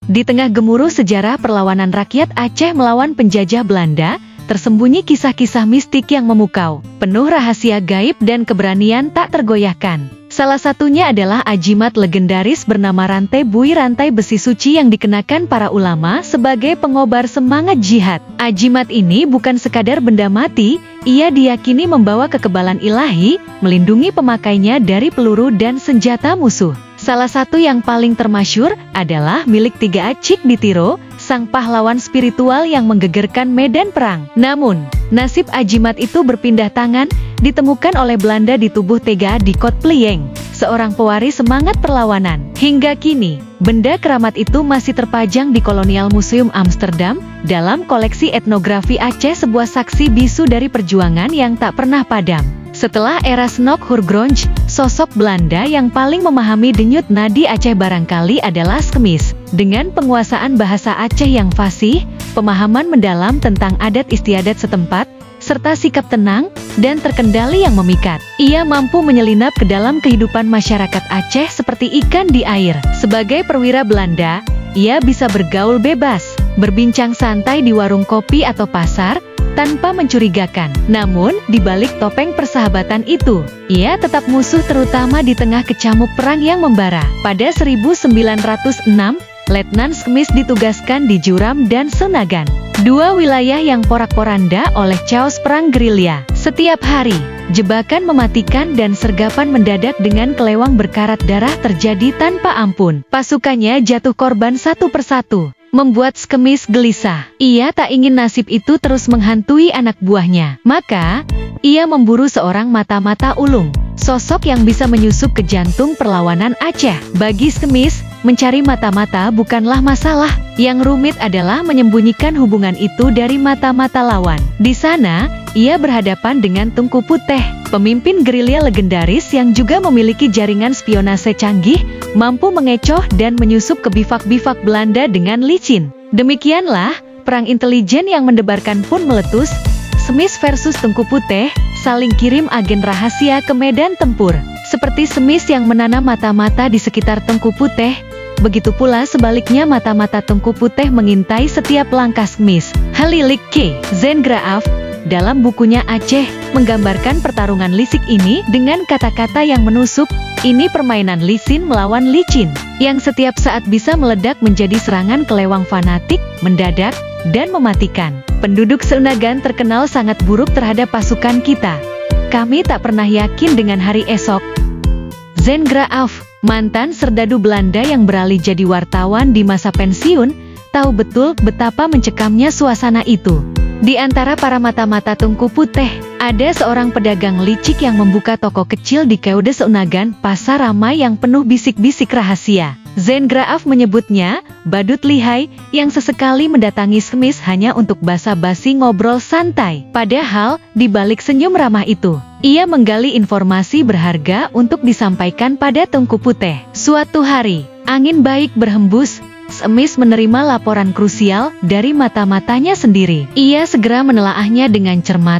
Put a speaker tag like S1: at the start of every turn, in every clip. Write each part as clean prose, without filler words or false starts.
S1: Di tengah gemuruh sejarah perlawanan rakyat Aceh melawan penjajah Belanda, tersembunyi kisah-kisah mistik yang memukau, penuh rahasia gaib dan keberanian tak tergoyahkan. Salah satunya adalah ajimat legendaris bernama rantai bui, rantai besi suci yang dikenakan para ulama sebagai pengobar semangat jihad. Ajimat ini bukan sekadar benda mati, ia diyakini membawa kekebalan ilahi, melindungi pemakainya dari peluru dan senjata musuh. Salah satu yang paling termasyhur adalah milik Tiga Acik di Tiro, sang pahlawan spiritual yang menggegerkan medan perang. Namun, nasib ajimat itu berpindah tangan, ditemukan oleh Belanda di tubuh Tega di Kot Plieng, seorang pewaris semangat perlawanan. Hingga kini, benda keramat itu masih terpajang di Kolonial Museum Amsterdam, dalam koleksi etnografi Aceh, sebuah saksi bisu dari perjuangan yang tak pernah padam. Setelah era Snok Hurgronje, sosok Belanda yang paling memahami denyut nadi Aceh barangkali adalah Skemis. Dengan penguasaan bahasa Aceh yang fasih, pemahaman mendalam tentang adat istiadat setempat, serta sikap tenang dan terkendali yang memikat, ia mampu menyelinap ke dalam kehidupan masyarakat Aceh seperti ikan di air. Sebagai perwira Belanda, ia bisa bergaul bebas, berbincang santai di warung kopi atau pasar, tanpa mencurigakan. Namun, di balik topeng persahabatan itu, ia tetap musuh terutama di tengah kecamuk perang yang membara. Pada 1906, Letnan Skemis ditugaskan di Juram dan Senagan, dua wilayah yang porak-poranda oleh chaos perang gerilya. Setiap hari, jebakan mematikan dan sergapan mendadak dengan kelewang berkarat darah terjadi tanpa ampun. Pasukannya jatuh korban satu persatu, membuat Skemis gelisah. Ia tak ingin nasib itu terus menghantui anak buahnya. Maka, ia memburu seorang mata-mata ulung, sosok yang bisa menyusup ke jantung perlawanan Aceh. Bagi Skemis, mencari mata-mata bukanlah masalah. Yang rumit adalah menyembunyikan hubungan itu dari mata-mata lawan. Di sana, ia berhadapan dengan Tengku Puteh, pemimpin gerilya legendaris yang juga memiliki jaringan spionase canggih, mampu mengecoh dan menyusup ke bivak-bivak Belanda dengan licin. Demikianlah, perang intelijen yang mendebarkan pun meletus. Skemis versus Tengku Puteh, saling kirim agen rahasia ke medan tempur. Seperti Skemis yang menanam mata-mata di sekitar Tengku Puteh, begitu pula sebaliknya mata-mata Tengku Puteh mengintai setiap langkah Skemis. Halilik K. Zengraaf, dalam bukunya Aceh, menggambarkan pertarungan lisik ini dengan kata-kata yang menusuk. Ini permainan licin melawan licin, yang setiap saat bisa meledak menjadi serangan kelewang fanatik, mendadak, dan mematikan. Penduduk Senagan terkenal sangat buruk terhadap pasukan kita. Kami tak pernah yakin dengan hari esok. Zengraaf, mantan serdadu Belanda yang beralih jadi wartawan di masa pensiun, tahu betul betapa mencekamnya suasana itu. Di antara para mata-mata Tengku Puteh, ada seorang pedagang licik yang membuka toko kecil di Keude Senagan, pasar ramai yang penuh bisik-bisik rahasia. Zengraaf menyebutnya badut lihai, yang sesekali mendatangi Skemis hanya untuk basa-basi ngobrol santai. Padahal, di balik senyum ramah itu, ia menggali informasi berharga untuk disampaikan pada Tengku Puteh. Suatu hari, angin baik berhembus, Skemis menerima laporan krusial dari mata-matanya sendiri. Ia segera menelaahnya dengan cermat,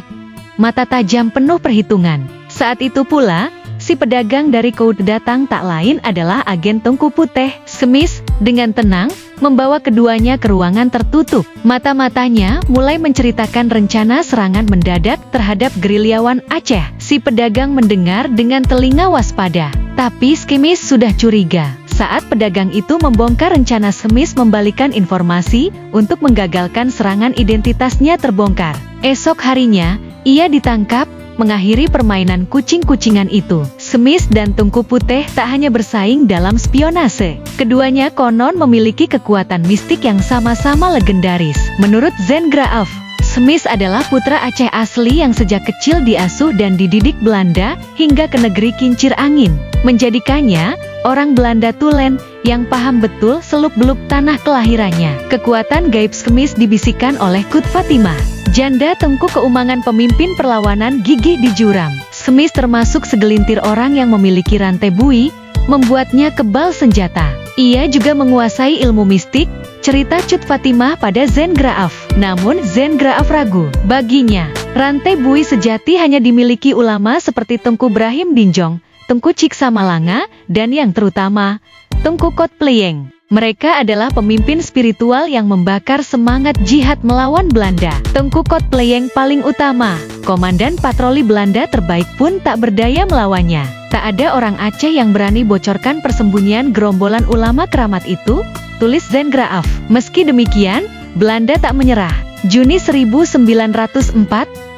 S1: mata tajam penuh perhitungan. Saat itu pula, si pedagang dari Keude datang, tak lain adalah agen Tengku Puteh. Skemis, dengan tenang, membawa keduanya ke ruangan tertutup. Mata-matanya mulai menceritakan rencana serangan mendadak terhadap gerilyawan Aceh. Si pedagang mendengar dengan telinga waspada, tapi Skemis sudah curiga. Saat pedagang itu membongkar rencana Skemis membalikan informasi untuk menggagalkan serangan, identitasnya terbongkar. Esok harinya, ia ditangkap, mengakhiri permainan kucing-kucingan itu. Skemis dan Tengku Puteh tak hanya bersaing dalam spionase. Keduanya konon memiliki kekuatan mistik yang sama-sama legendaris. Menurut Zengraaf, Skemis adalah putra Aceh asli yang sejak kecil diasuh dan dididik Belanda hingga ke negeri kincir angin, menjadikannya orang Belanda tulen yang paham betul seluk-beluk tanah kelahirannya. Kekuatan gaib Skemis dibisikkan oleh Kut Fatimah, janda Tengku keumangan pemimpin perlawanan gigih di Juram. Skemis termasuk segelintir orang yang memiliki rantai bui, membuatnya kebal senjata. Ia juga menguasai ilmu mistik, cerita Cut Fatimah pada Zengraaf. Namun Zengraaf ragu. Baginya, rantai bui sejati hanya dimiliki ulama seperti Tengku Brahim Dinjong, Tengku Ciksa Malanga, dan yang terutama, Tengku Kot Plieng. Mereka adalah pemimpin spiritual yang membakar semangat jihad melawan Belanda. Tengku Kot Pleyeng paling utama, komandan patroli Belanda terbaik pun tak berdaya melawannya. Tak ada orang Aceh yang berani bocorkan persembunyian gerombolan ulama keramat itu, tulis Zen Graaf. Meski demikian, Belanda tak menyerah. Juni 1904,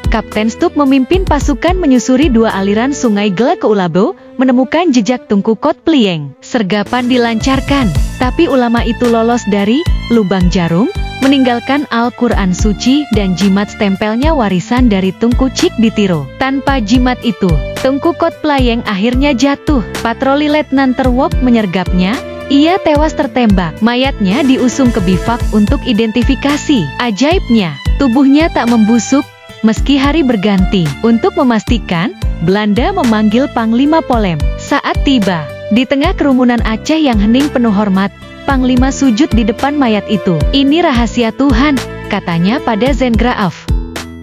S1: Kapten Stup memimpin pasukan menyusuri dua aliran sungai Gela ke Ulabo, menemukan jejak Tengku Kot Pleyeng. Sergapan dilancarkan, tapi ulama itu lolos dari lubang jarum, meninggalkan Al-Quran suci dan jimat stempelnya warisan dari Tengku Cik Ditiro. Tanpa jimat itu, Tengku Kot Pleyeng akhirnya jatuh. Patroli Letnan Terwop menyergapnya. Ia tewas tertembak. Mayatnya diusung ke bivak untuk identifikasi. Ajaibnya, tubuhnya tak membusuk meski hari berganti. Untuk memastikan, Belanda memanggil Panglima Polem. Saat tiba, di tengah kerumunan Aceh yang hening penuh hormat, Panglima sujud di depan mayat itu. Ini rahasia Tuhan, katanya pada Zen Graaf.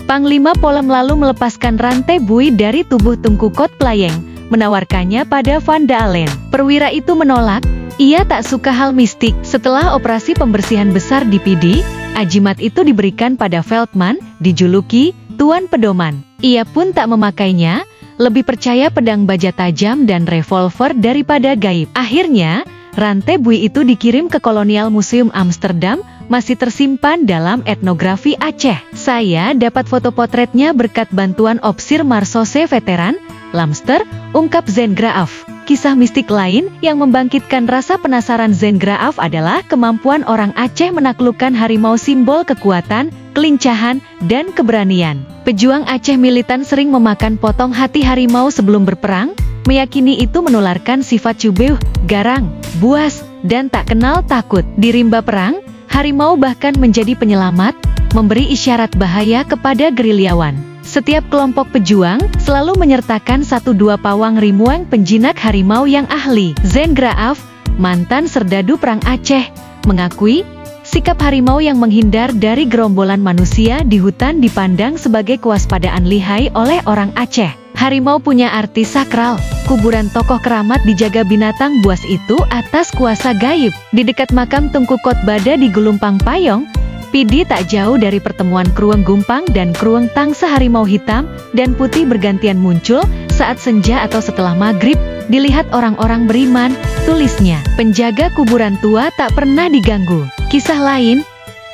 S1: Panglima Polem lalu melepaskan rantai bui dari tubuh Tengku Kot Pleyeng, menawarkannya pada Van Dalen. Perwira itu menolak. Ia tak suka hal mistik. Setelah operasi pembersihan besar di Pidi, ajimat itu diberikan pada Feldman, dijuluki Tuan Pedoman. Ia pun tak memakainya, lebih percaya pedang baja tajam dan revolver daripada gaib. Akhirnya, rantai bui itu dikirim ke Kolonial Museum Amsterdam, masih tersimpan dalam etnografi Aceh. Saya dapat foto potretnya berkat bantuan Opsir Marsose veteran, Lamster, ungkap Zen Graaf. Kisah mistik lain yang membangkitkan rasa penasaran Zen Graaf adalah kemampuan orang Aceh menaklukkan harimau, simbol kekuatan, kelincahan, dan keberanian. Pejuang Aceh militan sering memakan potong hati harimau sebelum berperang, meyakini itu menularkan sifat cubeuh, garang, buas, dan tak kenal takut. Di rimba perang, harimau bahkan menjadi penyelamat, memberi isyarat bahaya kepada gerilyawan. Setiap kelompok pejuang selalu menyertakan 1-2 pawang rimuang penjinak harimau yang ahli. Zen Graaf, mantan serdadu perang Aceh, mengakui sikap harimau yang menghindar dari gerombolan manusia di hutan dipandang sebagai kewaspadaan lihai oleh orang Aceh. Harimau punya arti sakral. Kuburan tokoh keramat dijaga binatang buas itu atas kuasa gaib. Di dekat makam Tengku Kot Bada di Gelumpang Payong, Pidi tak jauh dari pertemuan Krueng Gumpang dan Krueng Tangsa. Harimau hitam dan putih bergantian muncul saat senja atau setelah maghrib. Dilihat orang-orang beriman, tulisnya. Penjaga kuburan tua tak pernah diganggu. Kisah lain,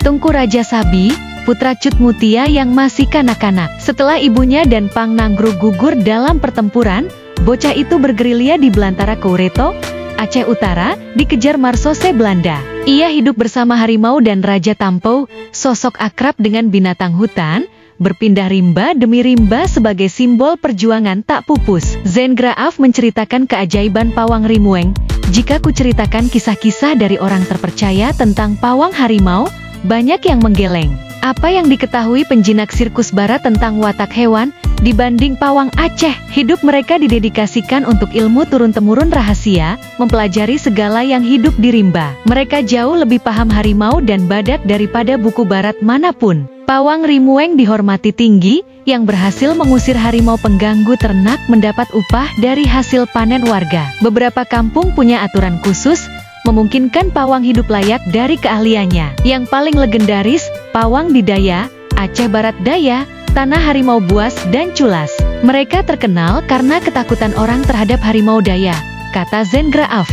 S1: Tengku Raja Sabi, putra Cut Mutia yang masih kanak-kanak. Setelah ibunya dan Pang Nanggru gugur dalam pertempuran, bocah itu bergerilya di belantara Koureto, Aceh Utara, dikejar Marsose Belanda. Ia hidup bersama harimau dan Raja Tampou, sosok akrab dengan binatang hutan, berpindah rimba demi rimba sebagai simbol perjuangan tak pupus. Zen Graaf menceritakan keajaiban pawang rimueng. Jika ku ceritakan kisah-kisah dari orang terpercaya tentang pawang harimau, banyak yang menggeleng. Apa yang diketahui penjinak sirkus barat tentang watak hewan dibanding pawang Aceh? Hidup mereka didedikasikan untuk ilmu turun-temurun rahasia, mempelajari segala yang hidup di rimba. Mereka jauh lebih paham harimau dan badak daripada buku barat manapun. Pawang rimueng dihormati tinggi, yang berhasil mengusir harimau pengganggu ternak mendapat upah dari hasil panen warga. Beberapa kampung punya aturan khusus, memungkinkan pawang hidup layak dari keahliannya. Yang paling legendaris, pawang di Daya, Aceh Barat Daya, tanah harimau buas dan culas. Mereka terkenal karena ketakutan orang terhadap harimau Daya, kata Zen Graaf.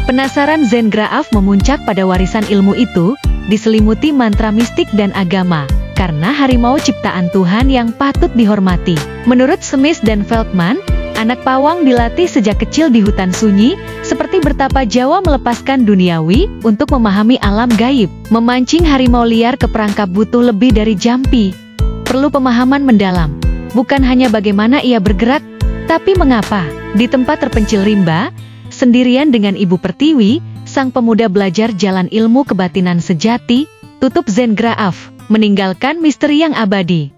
S1: Penasaran Zen Graaf memuncak pada warisan ilmu itu, diselimuti mantra mistik dan agama, karena harimau ciptaan Tuhan yang patut dihormati. Menurut Smith dan Feldman, anak pawang dilatih sejak kecil di hutan sunyi, seperti bertapa Jawa melepaskan duniawi, untuk memahami alam gaib. Memancing harimau liar ke perangkap butuh lebih dari jampi. Perlu pemahaman mendalam, bukan hanya bagaimana ia bergerak, tapi mengapa. Di tempat terpencil rimba, sendirian dengan Ibu Pertiwi, sang pemuda belajar jalan ilmu kebatinan sejati, tutup Zen Graaf, meninggalkan misteri yang abadi.